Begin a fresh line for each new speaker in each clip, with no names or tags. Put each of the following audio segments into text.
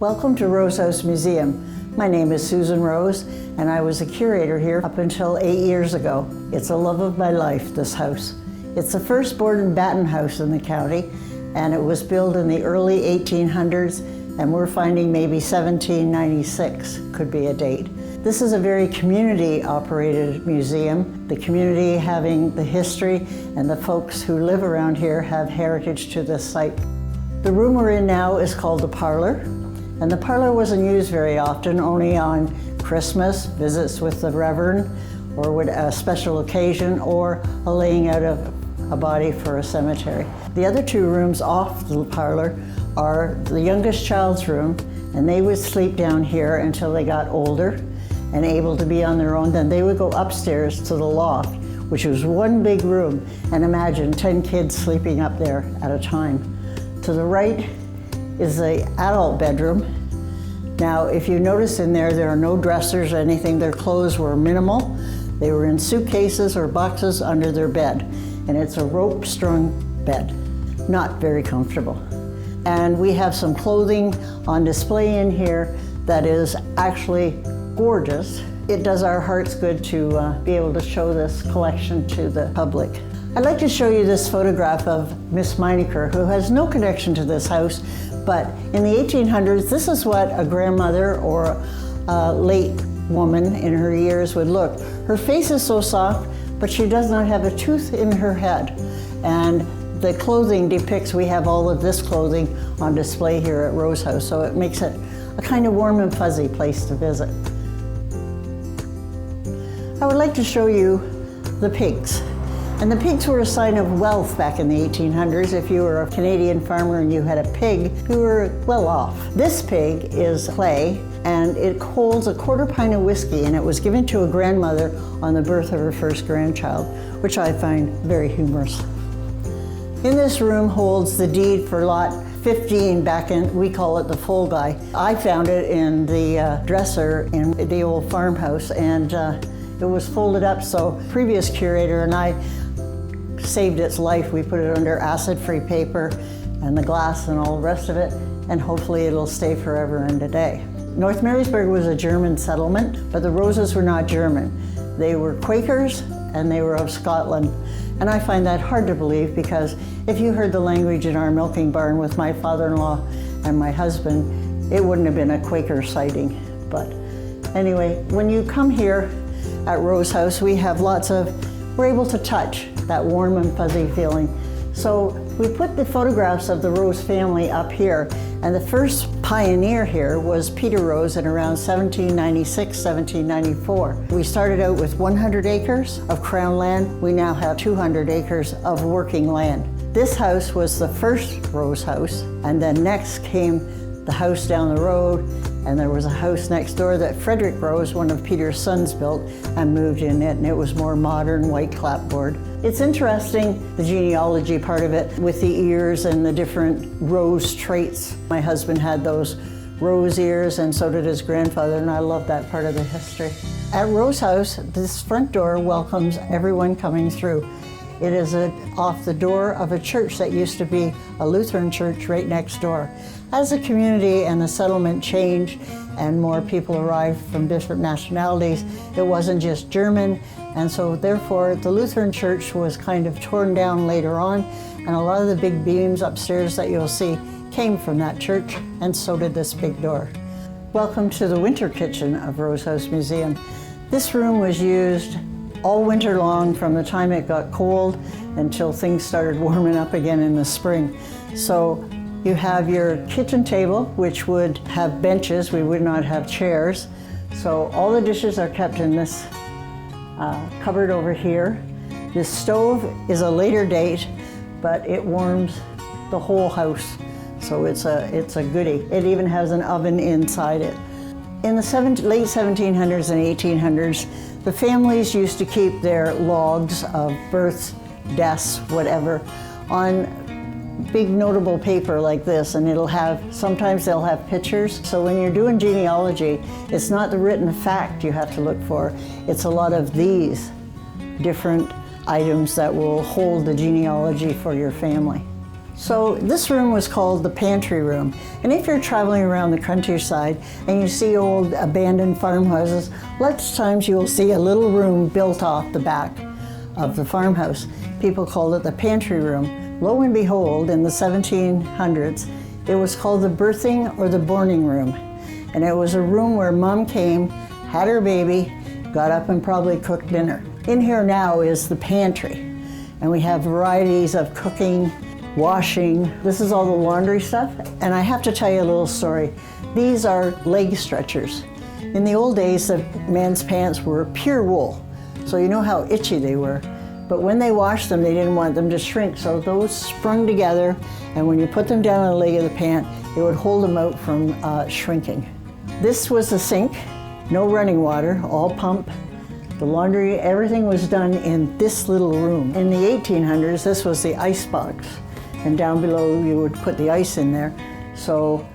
Welcome to Rose House Museum. My name is Susan Rose, and I was a curator here up until 8 years ago. It's a love of my life, this house. It's the first board and batten house in the county, and it was built in the early 1800s, and we're finding maybe 1796 could be a date. This is a very community-operated museum, the community having the history, and the folks who live around here have heritage to this site. The room we're in now is called the parlor. And the parlor wasn't used very often, only on Christmas, visits with the Reverend, or with a special occasion, or a laying out of a body for a cemetery. The other two rooms off the parlor are the youngest child's room, and they would sleep down here until they got older and able to be on their own. Then they would go upstairs to the loft, which was one big room, and imagine 10 kids sleeping up there at a time. To the right is the adult bedroom. Now, if you notice in there are no dressers or anything. Their clothes were minimal. They were in suitcases or boxes under their bed. And it's a rope-strung bed. Not very comfortable. And we have some clothing on display in here that is actually gorgeous. It does our hearts good to be able to show this collection to the public. I'd like to show you this photograph of Miss Meinecker, who has no connection to this house, but in the 1800s, this is what a grandmother or a late woman in her years would look. Her face is so soft, but she does not have a tooth in her head. And the clothing depicts, we have all of this clothing on display here at Rose House, so it makes it a kind of warm and fuzzy place to visit. I would like to show you the pigs. And the pigs were a sign of wealth back in the 1800s. If you were a Canadian farmer and you had a pig, you were well off. This pig is clay, and it holds a quarter pint of whiskey, and it was given to a grandmother on the birth of her first grandchild, which I find very humorous. In this room holds the deed for lot 15 back in, we call it the full guy. I found it in the dresser in the old farmhouse, and it was folded up, so previous curator and I saved its life. We put it under acid-free paper and the glass and all the rest of it, and hopefully it'll stay forever and a day. North Marysburgh was a German settlement, but the Roses were not German. They were Quakers, and they were of Scotland. And I find that hard to believe, because if you heard the language in our milking barn with my father-in-law and my husband, it wouldn't have been a Quaker sighting. But anyway, when you come here at Rose House, we're able to touch that warm and fuzzy feeling. So we put the photographs of the Rose family up here, and the first pioneer here was Peter Rose in around 1796, 1794. We started out with 100 acres of crown land. We now have 200 acres of working land. This house was the first Rose house, and then next came the house down the road, and there was a house next door that Frederick Rose, one of Peter's sons, built and moved in it, and it was more modern, white clapboard. It's interesting, the genealogy part of it, with the ears and the different Rose traits. My husband had those Rose ears, and so did his grandfather, and I love that part of the history. At Rose House, this front door welcomes everyone coming through. It is off the door of a church that used to be a Lutheran church right next door. As the community and the settlement changed and more people arrived from different nationalities, it wasn't just German, and so therefore the Lutheran church was kind of torn down later on, and a lot of the big beams upstairs that you'll see came from that church, and so did this big door. Welcome to the winter kitchen of Rose House Museum. This room was used all winter long, from the time it got cold until things started warming up again in the spring. So you have your kitchen table, which would have benches. We would not have chairs. So all the dishes are kept in this cupboard over here. This stove is a later date, but it warms the whole house. So it's a goodie. It even has an oven inside it. In the late 1700s and 1800s, the families used to keep their logs of births, deaths, whatever, on big notable paper like this, and sometimes they'll have pictures. So when you're doing genealogy, it's not the written fact you have to look for, it's a lot of these different items that will hold the genealogy for your family. So this room was called the pantry room. And if you're traveling around the countryside and you see old abandoned farmhouses, lots of times you'll see a little room built off the back of the farmhouse. People called it the pantry room. Lo and behold, in the 1700s, it was called the birthing or the borning room. And it was a room where mom came, had her baby, got up and probably cooked dinner. In here now is the pantry. And we have varieties of cooking, washing. This is all the laundry stuff. And I have to tell you a little story. These are leg stretchers. In the old days, the men's pants were pure wool. So you know how itchy they were. But when they washed them, they didn't want them to shrink. So those sprung together. And when you put them down on the leg of the pant, it would hold them out from shrinking. This was the sink. No running water, all pump. The laundry, everything was done in this little room. In the 1800s, this was the ice box. And down below, you would put the ice in there. So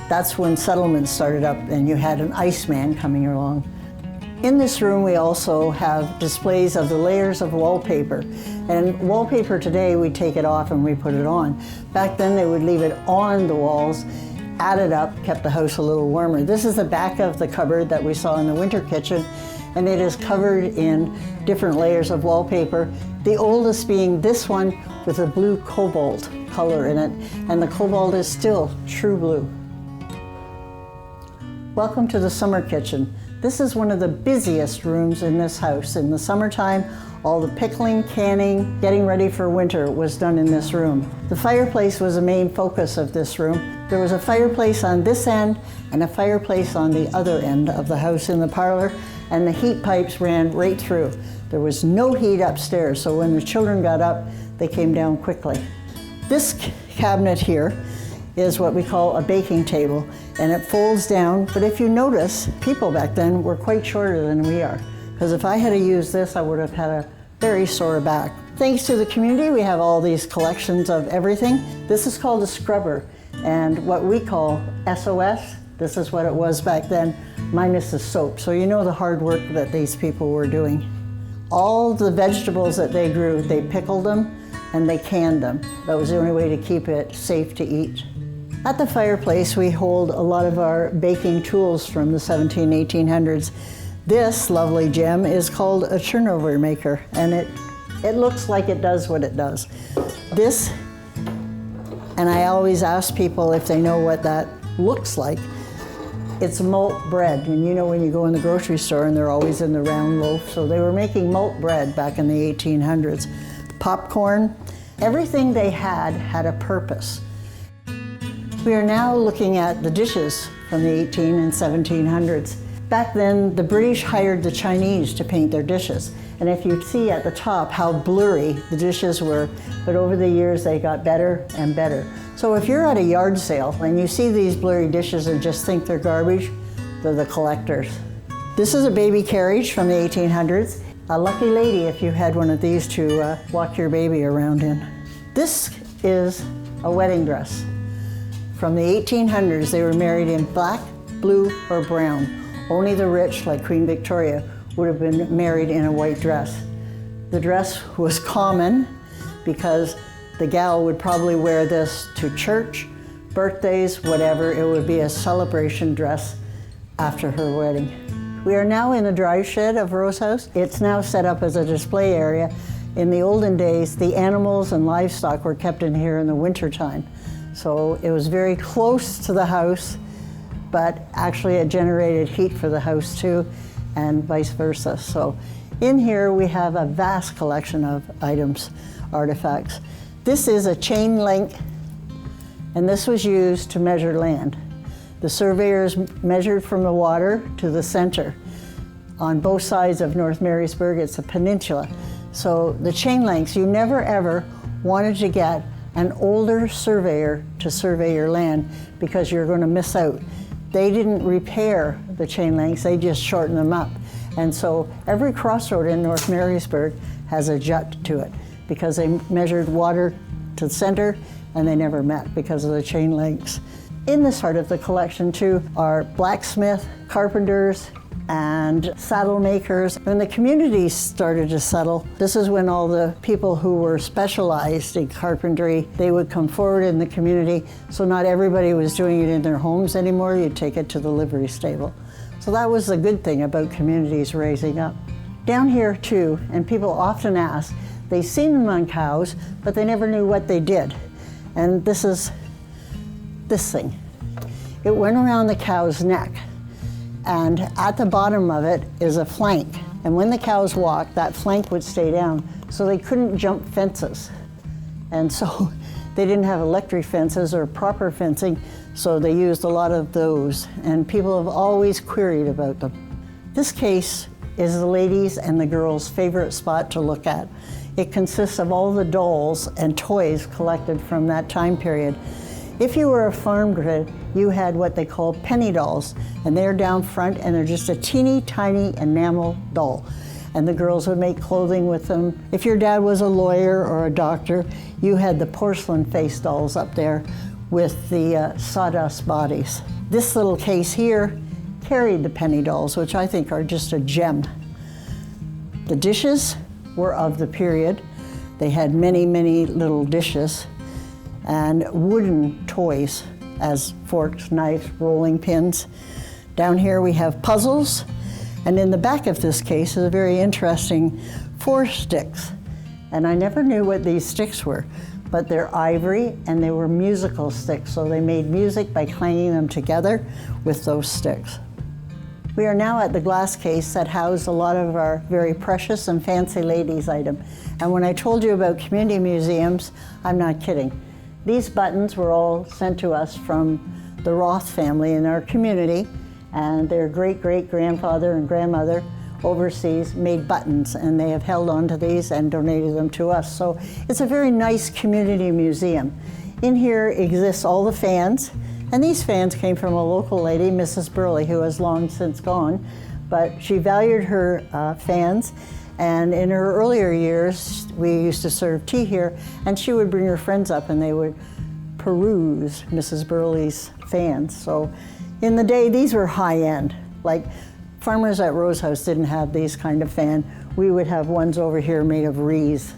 that's when settlements started up and you had an iceman coming along. In this room, we also have displays of the layers of wallpaper. And wallpaper today, we take it off and we put it on. Back then, they would leave it on the walls, add it up, kept the house a little warmer. This is the back of the cupboard that we saw in the winter kitchen, and it is covered in different layers of wallpaper. The oldest being this one with a blue cobalt color in it, and the cobalt is still true blue. Welcome to the summer kitchen. This is one of the busiest rooms in this house. In the summertime, all the pickling, canning, getting ready for winter was done in this room. The fireplace was the main focus of this room. There was a fireplace on this end and a fireplace on the other end of the house in the parlor, and the heat pipes ran right through. There was no heat upstairs, so when the children got up, they came down quickly. This cabinet here is what we call a baking table, and it folds down, but if you notice, people back then were quite shorter than we are, because if I had to use this, I would have had a very sore back. Thanks to the community, we have all these collections of everything. This is called a scrubber, and what we call SOS, this is what it was back then, minus the soap. So you know the hard work that these people were doing. All the vegetables that they grew, they pickled them and they canned them. That was the only way to keep it safe to eat. At the fireplace, we hold a lot of our baking tools from the 1800s. This lovely gem is called a turnover maker, and it looks like it does what it does. This, and I always ask people if they know what that looks like. It's malt bread, and you know when you go in the grocery store and they're always in the round loaf, so they were making malt bread back in the 1800s. Popcorn, everything they had a purpose. We are now looking at the dishes from the 18 and 1700s. Back then, the British hired the Chinese to paint their dishes. And if you see at the top how blurry the dishes were, but over the years they got better and better. So if you're at a yard sale and you see these blurry dishes and just think they're garbage, they're the collectors. This is a baby carriage from the 1800s. A lucky lady if you had one of these to walk your baby around in. This is a wedding dress. From the 1800s, they were married in black, blue, or brown. Only the rich, like Queen Victoria, would have been married in a white dress. The dress was common because the gal would probably wear this to church, birthdays, whatever. It would be a celebration dress after her wedding. We are now in the drive shed of Rose House. It's now set up as a display area. In the olden days, the animals and livestock were kept in here in the wintertime. So it was very close to the house, but actually it generated heat for the house too, and vice versa. So in here we have a vast collection of items, artifacts. This is a chain link, and this was used to measure land. The surveyors measured from the water to the center. On both sides of North Marysburgh, it's a peninsula. So the chain links, you never ever wanted to get an older surveyor to survey your land because you're going to miss out. They didn't repair the chain links, they just shortened them up. And so every crossroad in North Marysburgh has a jut to it because they measured water to the center and they never met because of the chain links. In this part of the collection too are blacksmith, carpenters, and saddle makers. When the communities started to settle, this is when all the people who were specialized in carpentry, they would come forward in the community. So not everybody was doing it in their homes anymore. You'd take it to the livery stable. So that was the good thing about communities raising up. Down here too, and people often ask, they've seen them on cows, but they never knew what they did. And this is this thing. It went around the cow's neck, and at the bottom of it is a flank. And when the cows walked, that flank would stay down, so they couldn't jump fences. And so they didn't have electric fences or proper fencing, so they used a lot of those, and people have always queried about them. This case is the ladies' and the girls' favorite spot to look at. It consists of all the dolls and toys collected from that time period. If you were a farm grid, you had what they call penny dolls, and they're down front, and they're just a teeny tiny enamel doll. And the girls would make clothing with them. If your dad was a lawyer or a doctor, you had the porcelain face dolls up there with the sawdust bodies. This little case here carried the penny dolls, which I think are just a gem. The dishes were of the period. They had many, many little dishes, and wooden toys as forks, knives, rolling pins. Down here we have puzzles, and in the back of this case is a very interesting 4 sticks. And I never knew what these sticks were, but they're ivory and they were musical sticks, so they made music by clanging them together with those sticks. We are now at the glass case that housed a lot of our very precious and fancy ladies' items. And when I told you about community museums, I'm not kidding. These buttons were all sent to us from the Roth family in our community, and their great-great-grandfather and grandmother overseas made buttons, and they have held on to these and donated them to us. So it's a very nice community museum. In here exists all the fans, and these fans came from a local lady, Mrs. Burley, who has long since gone, but she valued her fans. And in her earlier years, we used to serve tea here, and she would bring her friends up and they would peruse Mrs. Burley's fans. So in the day, these were high-end. Like farmers at Rose House didn't have these kind of fan. We would have ones over here made of reeds.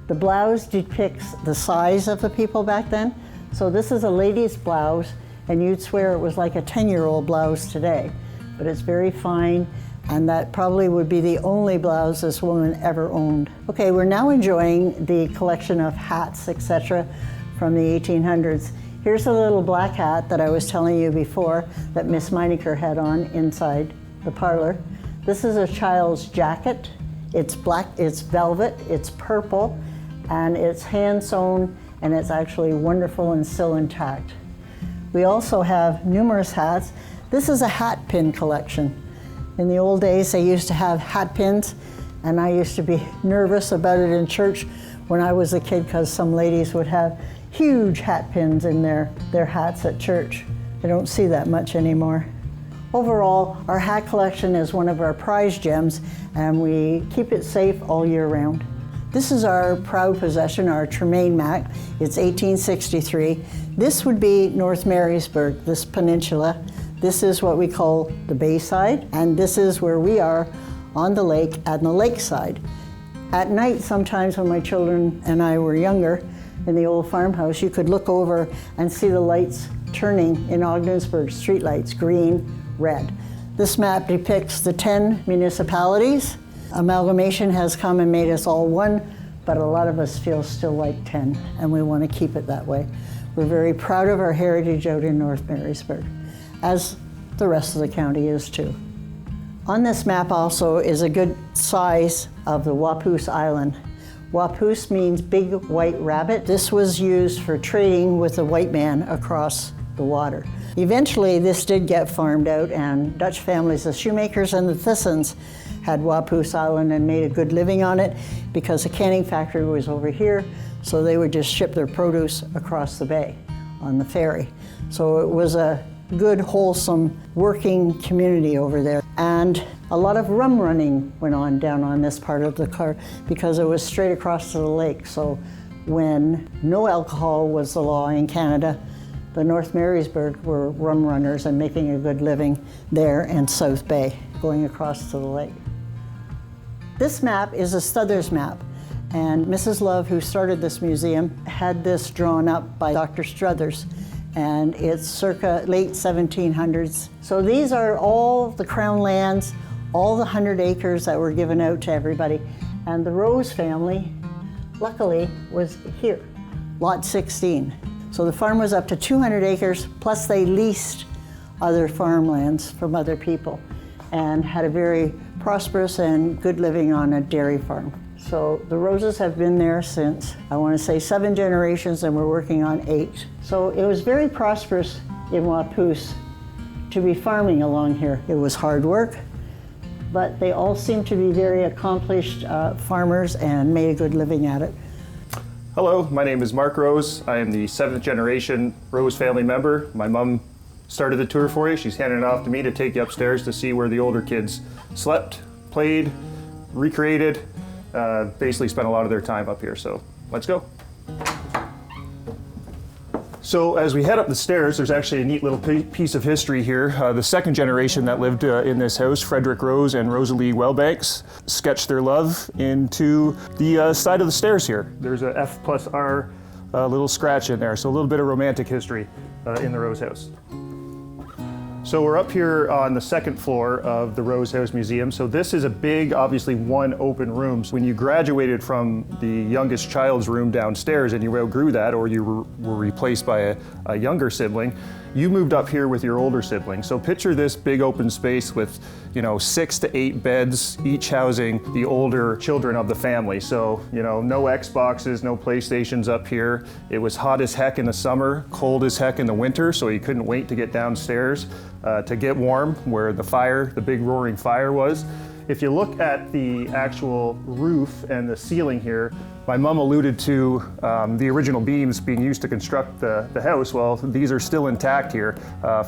The blouse depicts the size of the people back then. So this is a lady's blouse, and you'd swear it was like a 10-year-old blouse today, but it's very fine. And that probably would be the only blouse this woman ever owned. Okay, we're now enjoying the collection of hats, etc., from the 1800s. Here's a little black hat that I was telling you before that Miss Meinecker had on inside the parlor. This is a child's jacket. It's black, it's velvet, it's purple, and it's hand sewn, and it's actually wonderful and still intact. We also have numerous hats. This is a hat pin collection. In the old days, they used to have hat pins, and I used to be nervous about it in church when I was a kid, because some ladies would have huge hat pins in their hats at church. I don't see that much anymore. Overall, our hat collection is one of our prized gems, and we keep it safe all year round. This is our proud possession, our Tremaine Mac. It's 1863. This would be North Marysburgh, this peninsula. This is what we call the Bayside, and this is where we are on the lake at the lakeside. At night, sometimes when my children and I were younger, in the old farmhouse, you could look over and see the lights turning in Ogdensburg, street lights, green, red. This map depicts the 10 municipalities. Amalgamation has come and made us all one, but a lot of us feel still like 10, and we want to keep it that way. We're very proud of our heritage out in North Marysburg, as the rest of the county is too. On this map also is a good size of the Waupoos Island. Waupoos means big white rabbit. This was used for trading with the white man across the water. Eventually this did get farmed out, and Dutch families, the Shoemakers and the Thissons, had Waupoos Island and made a good living on it because the canning factory was over here, so they would just ship their produce across the bay on the ferry. So it was a good, wholesome, working community over there. And a lot of rum running went on down on this part of the car because it was straight across to the lake. So when no alcohol was the law in Canada, The North Marysburgh were rum runners and making a good living there, and South Bay, going across to the lake. This map is a Stothers map, and Mrs. Love, who started this museum, had this drawn up by Dr. Struthers, and it's circa late 1700s. So these are all the crown lands, all the 100 acres that were given out to everybody. And the Rose family, luckily, was here, lot 16. So the farm was up to 200 acres, plus they leased other farmlands from other people and had a very prosperous and good living on a dairy farm. So the Roses have been there since, I want to say 7 generations, and we're working on 8. So it was very prosperous in Waupoos to be farming along here. It was hard work, but they all seem to be very accomplished farmers and made a good living at it.
Hello, my name is Mark Rose. I am the 7th generation Rose family member. My mom started the tour for you. She's handing it off to me to take you upstairs to see where the older kids slept, played, recreated, basically spent a lot of their time up here. So let's go. So as we head up the stairs, there's actually a neat little piece of history here. The 2nd generation that lived in this house, Frederick Rose and Rosalie Wellbanks, sketched their love into the side of the stairs here. There's a F+R little scratch in there, so a little bit of romantic history in the Rose house. So we're up here on the 2nd floor of the Rose House Museum. So this is a big, obviously one open room. So when you graduated from the youngest child's room downstairs and you outgrew that, or you were replaced by a younger sibling, you moved up here with your older sibling. So picture this big open space with, 6 to 8 beds, each housing the older children of the family. So, no Xboxes, no PlayStations up here. It was hot as heck in the summer, cold as heck in the winter, so you couldn't wait to get downstairs to get warm where the big roaring fire was. If you look at the actual roof and the ceiling here, my mom alluded to the original beams being used to construct the house. Well, these are still intact here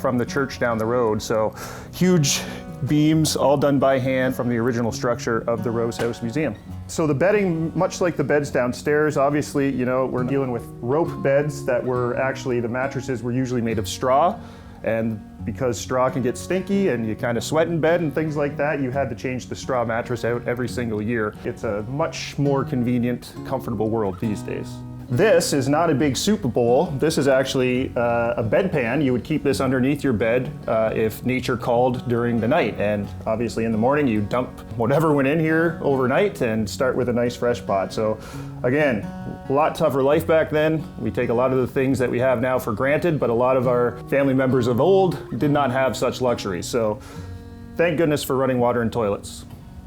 from the church down the road. So huge beams, all done by hand from the original structure of the Rose House Museum. So the bedding, much like the beds downstairs, obviously, we're dealing with rope beds that were actually, the mattresses were usually made of straw. And because straw can get stinky and you kind of sweat in bed and things like that, you had to change the straw mattress out every single year. It's a much more convenient, comfortable world these days. This is not a big soup bowl. This is actually a bedpan. You would keep this underneath your bed if nature called during the night. And obviously in the morning, you dump whatever went in here overnight and start with a nice fresh pot. So again, a lot tougher life back then. We take a lot of the things that we have now for granted, but a lot of our family members of old did not have such luxuries. So thank goodness for running water and toilets.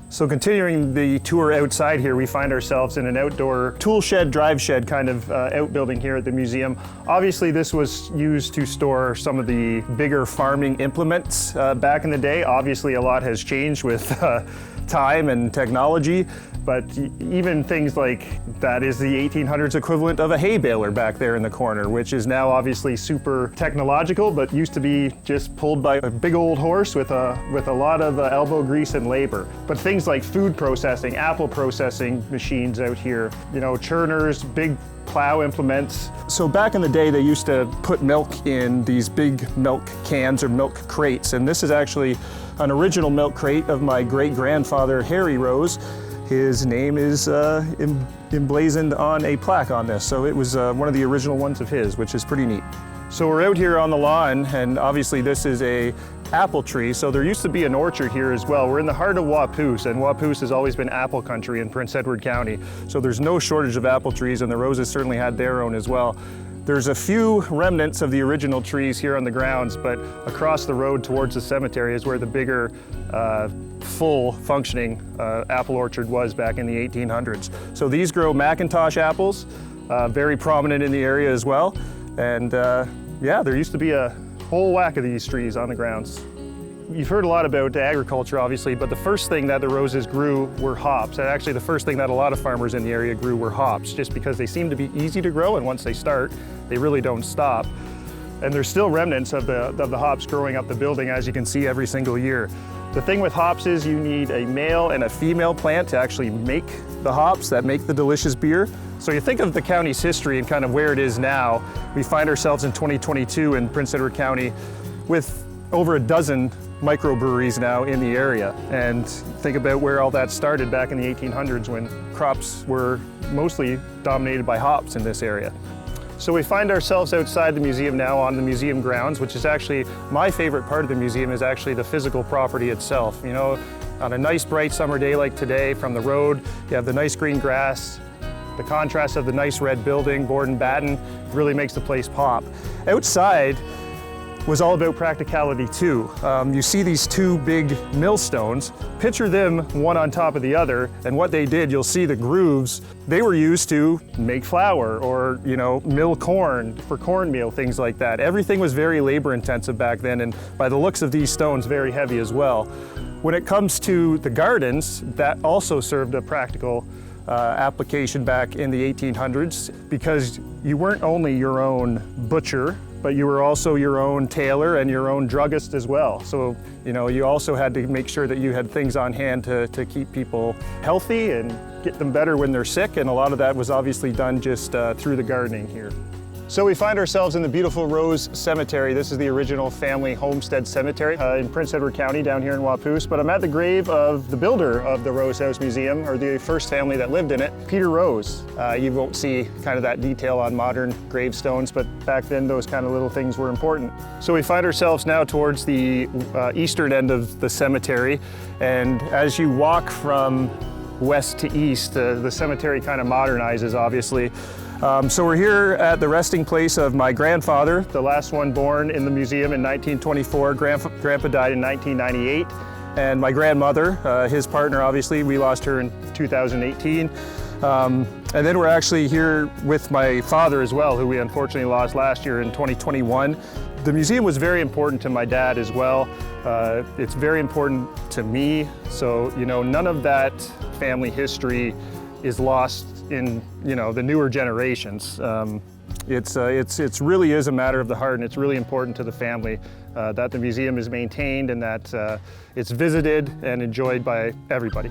So continuing the tour outside here, we find ourselves in an outdoor tool shed, drive shed kind of outbuilding here at the museum. Obviously this was used to store some of the bigger farming implements back in the day. Obviously a lot has changed with time and technology, but even things like that is the 1800s equivalent of a hay baler back there in the corner, which is now obviously super technological, but used to be just pulled by a big old horse with a lot of elbow grease and labor. But things like food processing, apple processing machines out here, churners, big plow implements. So back in the day, they used to put milk in these big milk cans or milk crates, and this is actually an original milk crate of my great-grandfather, Harry Rose. His name is emblazoned on a plaque on this, so it was one of the original ones of his, which is pretty neat. So we're out here on the lawn, and obviously this is a apple tree, so there used to be an orchard here as well. We're in the heart of Waupoos, and Waupoos has always been apple country in Prince Edward County, so there's no shortage of apple trees, and the Roses certainly had their own as well. There's a few remnants of the original trees here on the grounds, but across the road towards the cemetery is where the bigger, full functioning apple orchard was back in the 1800s. So these grow Macintosh apples, very prominent in the area as well. And yeah, there used to be a whole whack of these trees on the grounds. You've heard a lot about agriculture, obviously, but the first thing that the Roses grew were hops. And actually the first thing that a lot of farmers in the area grew were hops, just because they seem to be easy to grow, and once they start, they really don't stop. And there's still remnants of the hops growing up the building, as you can see every single year. The thing with hops is you need a male and a female plant to actually make the hops that make the delicious beer. So you think of the county's history and kind of where it is now. We find ourselves in 2022 in Prince Edward County with over a dozen microbreweries now in the area. And think about where all that started back in the 1800s when crops were mostly dominated by hops in this area. So we find ourselves outside the museum now on the museum grounds, which is actually my favorite part of the museum is actually the physical property itself. You know, on a nice bright summer day like today from the road, you have the nice green grass, the contrast of the nice red building, board and batten, really makes the place pop. Outside was all about practicality too. You see these two big millstones, picture them one on top of the other, and what they did, you'll see the grooves, they were used to make flour or, you know, mill corn for cornmeal, things like that. Everything was very labor intensive back then, and by the looks of these stones, very heavy as well. When it comes to the gardens, that also served a practical application back in the 1800s, because you weren't only your own butcher, but you were also your own tailor and your own druggist as well. So, you know, you also had to make sure that you had things on hand to keep people healthy and get them better when they're sick, and a lot of that was obviously done just through the gardening here. So we find ourselves in the beautiful Rose Cemetery. This is the original family homestead cemetery in Prince Edward County down here in Waupoos, but I'm at the grave of the builder of the Rose House Museum, or the first family that lived in it, Peter Rose. You won't see kind of that detail on modern gravestones, but back then those kind of little things were important. So we find ourselves now towards the eastern end of the cemetery, and as you walk from west to east, the cemetery kind of modernizes, obviously. So we're here at the resting place of my grandfather, the last one born in the museum in 1924. Grandpa died in 1998. And my grandmother, his partner, obviously, we lost her in 2018. And then we're actually here with my father as well, who we unfortunately lost last year in 2021. The museum was very important to my dad as well. It's very important to me. So, you know, none of that family history is lost in, you know, the newer generations. It's really is a matter of the heart, and it's really important to the family that the museum is maintained and that it's visited and enjoyed by everybody.